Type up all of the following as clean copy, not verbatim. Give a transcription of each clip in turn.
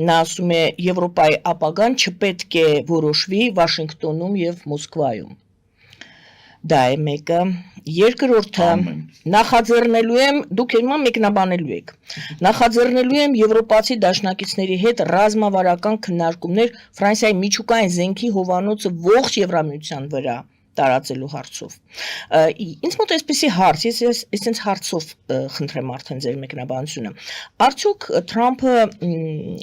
նա ասում է Եվրոպայի ապագան չպետք է որոշվի Վաշինգտոնում եւ Մոսկվայում։ Դա է մեկը, երկրորդը նախաձեռնելու եմ, դուք հիմա մեկնաբանելու եք, նախաձեռնելու եմ եվրոպացի դաշնակիցների հետ ռազմավարական քննարկումներ Ֆրանսիայի միջուկային զենքի հովանոցը ողջ Եվրամիության վրա տարածելու հարցով։ Ինձ մոտ այսպեսի հարց, ես այսպես հարցով խնդրեմ արդեն ձեր մեկնաբանությունը։ Արդյոք Թրամփը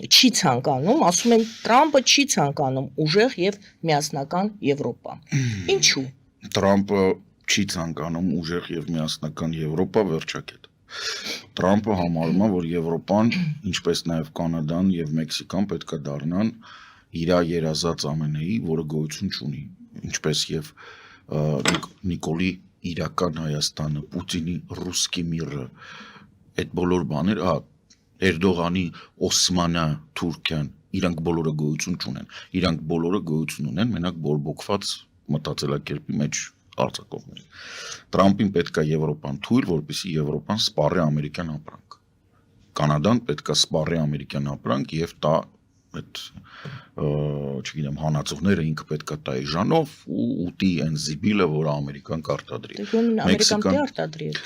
չի ցանկանում, ասում են Թրամփը չի ցանկանում ուժեղ եւ միասնական Եվրոպա։ Ինչու՞։ Թրամփը չի ցանկանում ուժեղ եւ միասնական Եվրոպա վերջակետ։ Թրամփը համարում է, որ Եվրոպան, ինչպես նաեւ Կանադան եւ Մեքսիկան պետք է դառնան իր երազած ամենայի, որը գոյություն չունի, ինչպես եւ Նիկոլի իրական Հայաստանը, Պուտինի ռուսկի միրը, այդ բոլոր բաներ, Էրդողանի Օսմանա Թուրքիան, իրանք բոլորը գոյություն չունեն, իրանք բոլորը գոյություն ունեն մենակ բորբոքված մտածելակերպի մեջ արձակողներ։ Թրամփին պետք է Եվրոպան թույլ, որպեսզի Եվրոպան սպառի ամերիկյան ապրանք։ Կանադան պետք է սպառի ամերիկյան ապրանք եւ տա այդ չգիտեմ հանածողները ինքը պետք է տա իժանով ու ուտի այն զիբիլը, որը ամերիկան կարտադրի։ Մեքսիկան արտադրի այդ։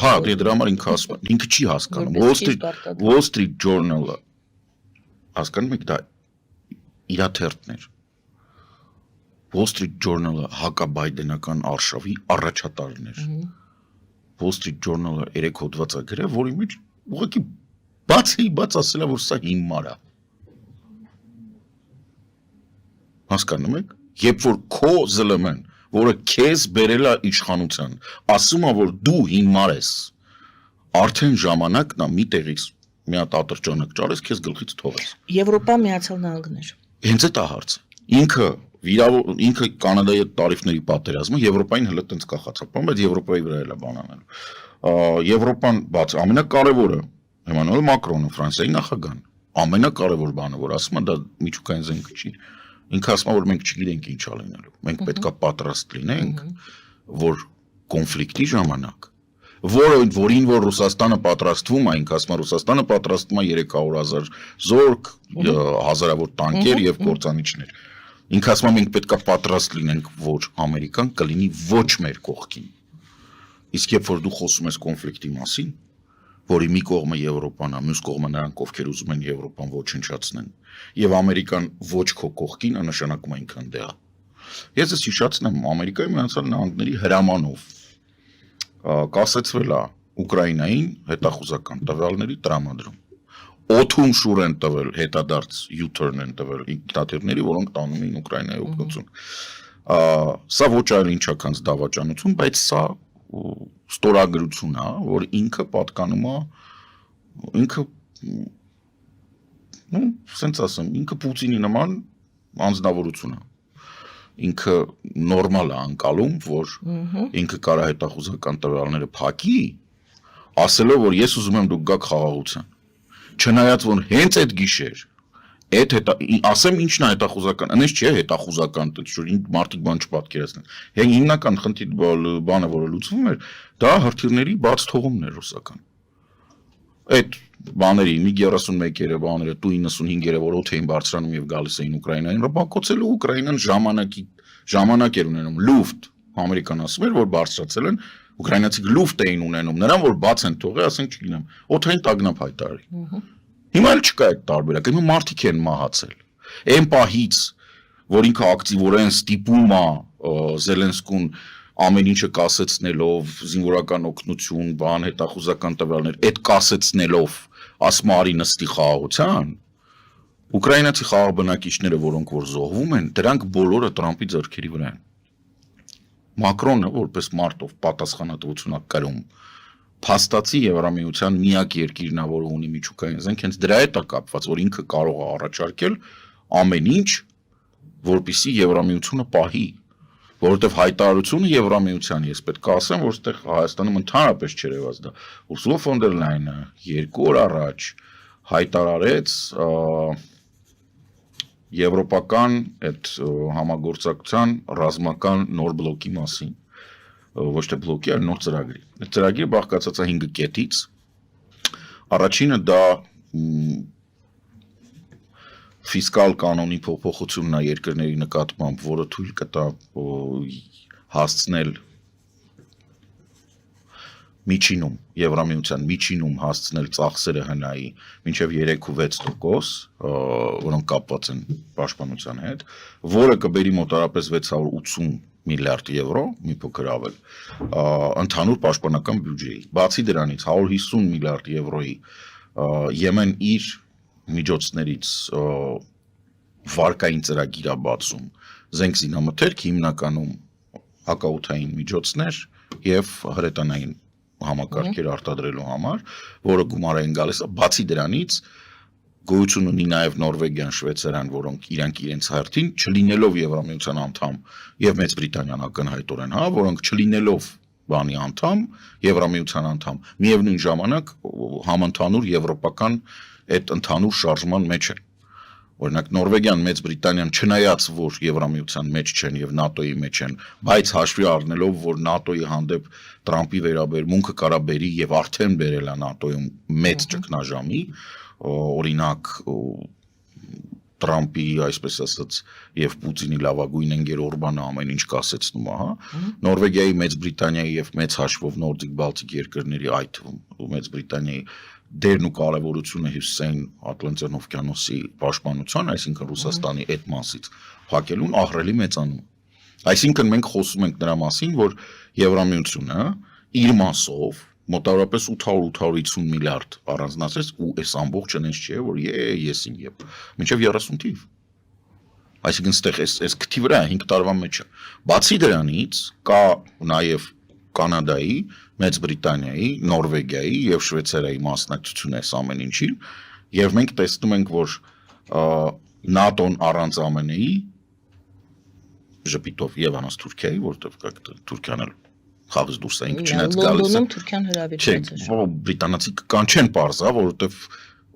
Հա, դրա համար ինքը ասում է, ինքը չի հասկանում։ Wall Street Journal-ը հասկանում եք դա իր թերթներ։ Wall Street Journal-ը հակաբայդենական արշավի առաջատարն էր։ Wall Street Journal-ը 3 հոդված է գրել, որի մեջ ուղղակի բաց ասել է, որ սա հիմար է։ Հասկանում եք, երբ որ քո ԶԼՄ-ն, որը քեզ բերել է իշխանության, ասում է, որ դու հիմար ես, արդեն ժամանակն է մի տեղից մի հատ ատրճանակ ճարես, քեզ գլխից թողես։ Եվրոպա Միացյալ Նահանգներ։ Հենց այդ է հարցը։ Ինքը Կանադայի հետ տարիֆների պատերազմը Եվրոպային հենց տենց կախացապում, բայց Եվրոպայի վրա էլ է բան անելու։ Եվրոպան բաց ամենակարևորը Էմանուել Մակրոնը, Ֆրանսիայի նախագահն, ամենակարևոր բանը, որ ասում է դա միջուկային զենք չի։ Ինքը ասում է, որ մենք չգիտենք ինչ ա լինելու։ Մենք պետք է պատրաստ լինենք, որ կոնֆլիկտի ժամանակ, որին որ Ռուսաստանը պատրաստվում է, ինքը ասում է Ռուսաստանը պատրաստվում է 300,000 զորք, հազարավոր տանկեր եւ կործանիչներ։ Ինքը ասում է մենք պետք է պատրաստ լինենք, որ Ամերիկան կլինի ոչ մեր կողքին։ Իսկ երբ որ դու խոսում ես կոնֆլիկտի մասին, որի մի կողմը Եվրոպան է, մյուս կողմը նրանք, ովքեր ուզում են Եվրոպան ոչնչացնեն, եւ Ամերիկան ոչ քո կողքին, նշանակում է ինքն դե։ Ես ես հիշացնեմ Ամերիկայի Միացյալ Նահանգների հրամանով կասեցվել է Ուկրաինային հետախուզական տվյալների տրամադրում։ Օթում շուր են տվել հետադարձ U-turn են տվել ինքնաթիռների, որոնք տանում էին Ուկրաինայի օգնություն։ Սա ոչ այլ ինչքան դավաճանություն, բայց սա ստորագրություն է, որ ինքը պատկանում է, ինքը սենց ասեմ, ինքը Պուտինի նման անձնավորություն է։ Ինքը նորմալ է անկալում, որ ինքը կարա հետախուզական տվյալները փակի, ասելով, որ ես ուզում եմ դուք գաք խաղաղության։ Չնայած որ հենց այդ գիշեր, ասեմ ինչն է հետախուզական, այնպես չէ հետախուզական, մարդիկ բան չպատկերացնեն։ Հիմնական բանը, որը լուծվում էր, դա հրթիռների բաց թողումն էր ռուսական։ Այդ բաների MiG-31-երը, բաները, Tu-95-երը, որ օդ էին բարձրանում եւ գալիս էին Ուկրաինային, ռմբակոծելու Ուկրաինան ժամանակ էր ունենում, լուֆտ, ամերիկան ասում էր, որ բարձրացել են, ուկրաինացիք լուֆտ էին ունենում, նրան որ բաց են թողել, ասենք չգիտեմ, օդային տագնապ հայտարարի։ Հիմա էլ չկա այդ տարբերակ, հիմա մարդիկ են մահացել։ Այն պահից, որ ինքը ակտիվորեն ստիպում է Զելենսկուն ամեն ինչը կասեցնելով, զինվորական օգնություն, բան, հետախուզական տվյալներ, այդ կասեցնելով, ասում արի նստի խաղաղության, ուկրաինացի խաղաղ բնակիչները, որոնք որ զոհվում են, դրանք բոլորը Թրամփի ձեռքերի վրա են։ Մակրոնը, որպես մարտով պատասխանատվություն է կրում, փաստացի Եվրամիության միակ երկիրն է, որը ունի միջուկային զենք, հենց դրա հետ է կապված, որ ինքը կարող է առաջարկել ամեն ինչ, որպեսզի Եվրամիությունը պահի, որովհետև հայտարարությունը Եվրամիության, ես պետք է ասեմ, որ այստեղ Հայաստանում ընդհանրապես չերևաց դա։ Ուրսուլա ֆոն դեր Լայնը 2 օր առաջ հայտարարեց եվրոպական այդ համագործակցության ռազմական նոր բլոկի մասին, ոչ թե բլոկի, այլ նոր ծրագրի։ Այդ ծրագիրը բաղկացած է 5 կետից։ Առաջինը դա ֆիսկալ կանոնի փոփոխությունն է երկրների նկատմամբ, որը թույլ կտա հասցնել միջինում, Եվրամիության միջինում հասցնել ծախսերը հնայի մինչև 3-6%, որոնք կապված են պաշտպանության հետ, որը կբերի մոտարապես 680 միլիարդ եվրո, մի փոքր ավել, ընդհանուր պաշտպանական բյուջեի։ Բացի դրանից 150 միլիարդ եվրոյի Եմեն իր միջոցներից վարկային ծրագիր է բացում, զենք զինամթերք հիմնականում հակաօդային միջոցներ եւ հրետանային համակարգեր արտադրելու համար, որը գումարային գալիս է, բացի դրանից գոյություն ունի նաև Նորվեգիան, Շվեյցարիան, որոնք իրանք իրենց հերթին չլինելով Եվրամիության անդամ եւ Մեծ Բրիտանիան ակնհայտորեն, որոնք չլինելով բանի անդամ, Եվրամիության անդամ, միևնույն ժամանակ համընդհանուր եվրոպական այդ ընդհանուր շարժման մեջ են։ Օրինակ Նորվեգիան, Մեծ Բրիտանիան չնայած որ Եվրամիության մեջ չեն եւ ՆԱՏՕ-ի մեջ են, բայց հաշվի առնելով որ ՆԱՏՕ-ի հանդեպ Տրամպի վերաբերմունքը կարա բերի եւ արդեն բերել է ՆԱՏՕ-ում մեծ ճգնաժամի, օրինակ Տրամպի, այսպես ասած, եւ Պուտինի լավագույն ընկեր Օրբանը ամեն ինչ կասեցնում է, Նորվեգիայի, Մեծ Բրիտանիայի եւ մեծ հաշվով Նորդիկ Բալտիկ երկրների, այդ թվում Մեծ Բրիտանիայի դերն ու կարևորությունը Հյուսիսային Ատլանտյան օվկիանոսի պաշտպանության, այսինքն Ռուսաստանի այդ մասից փակելուն ահռելի մեծանում։ Այսինքն մենք խոսում ենք նրա մասին, որ Եվրամիությունը իր մասով մոտավորապես 800-850 միլիարդ առանձնացրեց ու այս ամբողջը նենց չէ, որ եսին եփ, մինչև 30 թիվ։ Այսինքն ստեղ այս քթի վրա 5 տարվա մեջ է։ Բացի դրանից կա նաև Կանադայի, Մեծ Բրիտանիայի, Նորվեգիայի եւ Շվեյցարիայի մասնակցությունը այս ամեն ինչին, եւ մենք տեսնում ենք, որ ՆԱՏՕ-ն առանց ԱՄՆ-ի ժպիտով եւ անց Թուրքիայի, որտեղ Թուրքիան էլ խաղից դուրս է, ինքը չնայած գալիս է։ Լոնդոնում Թուրքիան հրավիրված է։ Չէ, բրիտանացի կան չեն parza, որովհետեւ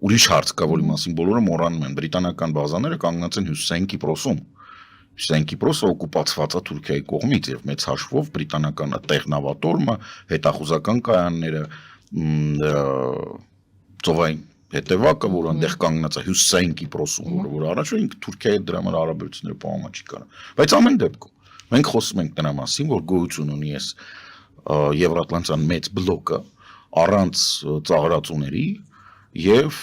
ուրիշ հարց կա, որի մասին բոլորը մոռանում են։ Բրիտանական բազաները կանգնած են Հյուսիսային Կիպրոսում։ Հյուսիսային Կիպրոսը օկուպացված է Թուրքիայի կողմից եւ մեծ հաշվով բրիտանական տեխնավատորմը, հետախուզական կայանները, ծովային հետևակը, որ այնտեղ կանգնած է Հյուսիսային Կիպրոսում, որ առաջ ինքը Թուրքիայի դրա համար հարաբերությունները պահոմա չի կարող։ Բայց ամեն դեպքում մենք խոսում ենք նրա մասին, որ գոյություն ունի այս Եվրատլանտյան մեծ բլոկը առանց ծաղրածուների եւ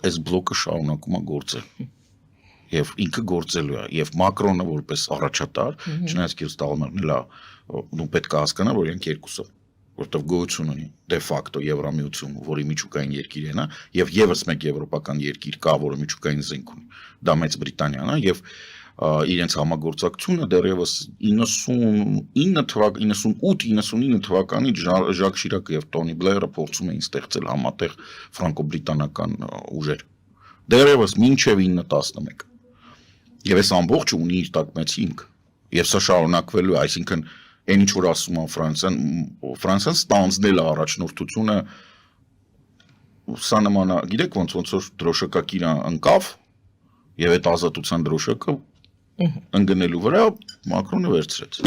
այս բլոկը շարունակում է գործել։ Եվ ինքը գործելու է, եւ Մակրոնը որպես առաջատար, չնայած քիչ տաղմերն լա, դու պետք է հասկանալ, որ իրենք երկուսը, որտեղ գոյություն ունի դե ֆակտո Եվրամիություն, որի միջուկային երկիր է նա, եւ եւս մեկ եվրոպական երկիր կա, որը միջուկային զենք ունի, դա Մեծ Բրիտանիան է, եւ իրենց համագործակցությունը դեռևս 98-99 թվականից Ժակ Շիրակը եւ Տոնի Բլերը փորձում էին ստեղծել համատեղ ֆրանկո-բրիտանական ուժեր։ Դեռևս մինչև 9-11 Եվ այս ամբողջը ունի իր տակ մեծ հիմք, եւ սա շարունակվելու է, այսինքն այն ինչ որ ասում է Ֆրանսիան ստանձնել է առաջնորդությունը, սա նման է, գիտեք ոնց որ դրոշակակիրը ընկավ եւ այդ ազատության դրոշակը ընկնելու վրա Մակրոնը վերցրեց։